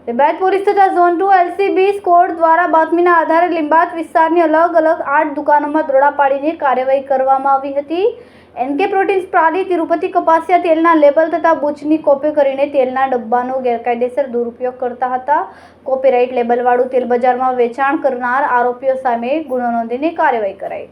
Limbayat police તથા zone 2 LCB squad દ્વારા બાતમીના આધારે લિંબાયત વિસ્તારની અલગ અલગ 8 દુકાનોમાં દરોડા પાડીને કાર્યવાહી કરવામાં આવી હતી. NK પ્રોટીન્સ પ્રાલી તિરુપતિ કપાસિયા તેલના લેબલ તથા બુચની કોપી કરીને તેલના ડબ્બાનો ગેરકાયદેસર દુરુપયોગ કરતા હતા. કોપીરાઇટ લેબલવાળું તેલ બજારમાં વેચાણ કરનાર આરોપીઓ સામે ગુનો નોંધીને કાર્યવાહી કરાઈ.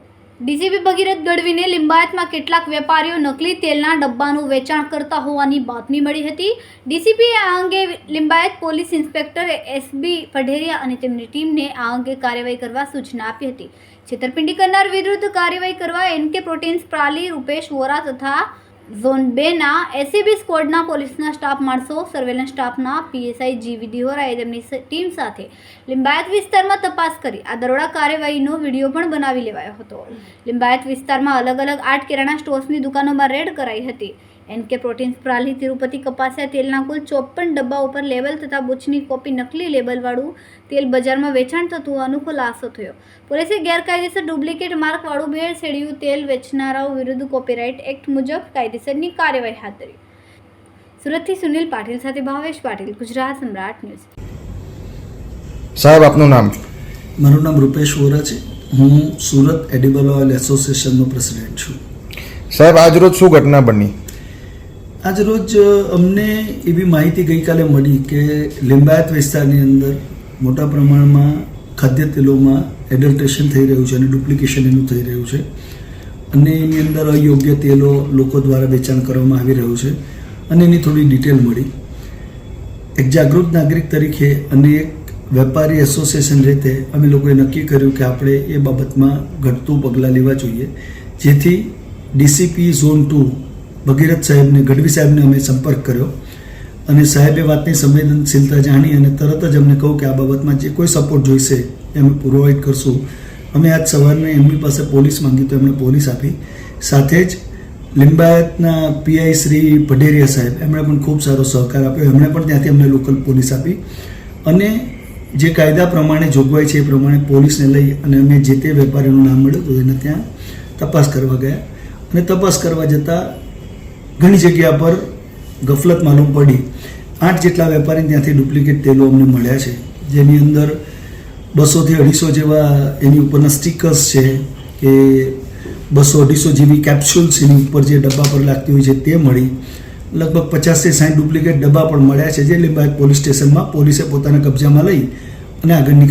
DCP ભગીરથ ગઢવીને લિંબાયતમાં કેટલાક વેપારીઓ નકલી તેલના ડબ્બાનું વેચાણ કરતા હોવાની બાતમી મળી હતી. DCPએ આ અંગે Limbayat police inspector SB Padheriya અને તેમની ટીમને આ અંગે કાર્યવાહી કરવા સૂચના આપી હતી. છેતરપિંડી કરનાર વિરુદ્ધ કાર્યવાહી કરવા NK પ્રોટીન્સ પ્રાલી રૂપેશ વોરા તથા ઝોન 2ના SCB સ્કોડના પોલીસના સ્ટાફ માણસો, સર્વેલન્સ સ્ટાફના PSI GV દિહોરાએ તેમની ટીમ સાથે લિંબાયત વિસ્તારમાં તપાસ કરી આ દરોડા કાર્યવાહીનો વિડીયો પણ બનાવી લેવાયો હતો. લિંબાયત વિસ્તારમાં અલગ અલગ 8 કિરાણા સ્ટોર્સની દુકાનોમાં રેડ કરાઈ હતી. NK પ્રોટીન્સ પ્રાલી તિરુપતિ કપાસિયા તેલના કુલ 54 ડબ્બા ઉપર લેબલ તથા બુચની કોપી નકલી લેબલવાળું તેલ બજારમાં વેચાણ થતું હોવાનો ખુલાસો થયો. પોલીસે ગેરકાયદેસર ડુપ્લિકેટ માર્કવાળું ભેળસેળિયું તેલ વેચનારાઓ વિરુદ્ધ કોપીરાઇટ એક્ટ મુજબ કાયદેસરની કાર્યવાહી હાથ ધરી. સુરતથી સુનિલ પાટીલ સાથે ભાવેશ પાટીલ, ગુજરાત સમ્રાટ ન્યૂઝ. સાહેબ, આપનું નામ? મારું નામ રૂપેશ વોરા છે. હું સુરત એડિબલ ઓઇલ એસોસિએશનનો પ્રેસિડેન્ટ છું. સાહેબ, આજ રોજ શું ઘટના બની? આજરોજ અમને એવી માહિતી ગઈકાલે મળી કે લિંબાયત વિસ્તારની અંદર મોટા પ્રમાણમાં ખાદ્ય તેલોમાં એડલ્ટ્રેશન થઈ રહ્યું છે અને ડુપ્લિકેશન એનું થઈ રહ્યું છે અને એની અંદર અયોગ્ય તેલો લોકો દ્વારા વેચાણ કરવામાં આવી રહ્યું છે અને એની થોડી ડિટેલ મળી. એક જાગૃત નાગરિક તરીકે અને એક વેપારી એસોસિએશન રીતે અમે લોકોએ નક્કી કર્યું કે આપણે એ બાબતમાં ઘટતું પગલાં લેવા જોઈએ, જેથી DCP ઝોન 2 ભગીરથ સાહેબને, ગઢવી સાહેબને અમે સંપર્ક કર્યો અને સાહેબે વાતની સંવેદનશીલતા જાણી અને તરત જ અમને કહ્યું કે આ બાબતમાં જે કોઈ સપોર્ટ જોઈશે એ અમે પ્રોવાઈડ કરશું. અમે આજ સવારને એમની પાસે પોલીસ માંગી તો એમણે પોલીસ આપી. સાથે જ લિંબાયતના PI શ્રી પઢેરિયા સાહેબ, એમણે પણ ખૂબ સારો સહકાર આપ્યો. એમણે પણ ત્યાંથી અમને લોકલ પોલીસ આપી અને જે કાયદા પ્રમાણે જોગવાઈ છે એ પ્રમાણે પોલીસને લઈ અને અમે જે તે વેપારીનું નામ મળ્યું તો એને ત્યાં તપાસ કરવા ગયા અને તપાસ કરવા જતાં ઘણી જગ્યા પર ગફલત માલુમ પડી. 8 જેટલા વેપારી ત્યાંથી ડુપ્લિકેટ તેલો અમને મળ્યા છે, જેની અંદર 200 થી 250 જેવા એની ઉપરના સ્ટીકર્સ છે કે 200-250 જેવી કેપ્સ્યુલ્સ એની ઉપર જે ડબ્બા પર લાગતી હોય છે તે મળી. લગભગ 50 થી 60 ડુપ્લિકેટ ડબ્બા પણ મળ્યા છે, જે લિંબાયત પોલીસ સ્ટેશનમાં પોલીસે પોતાના કબજામાં લઈ અને આગળની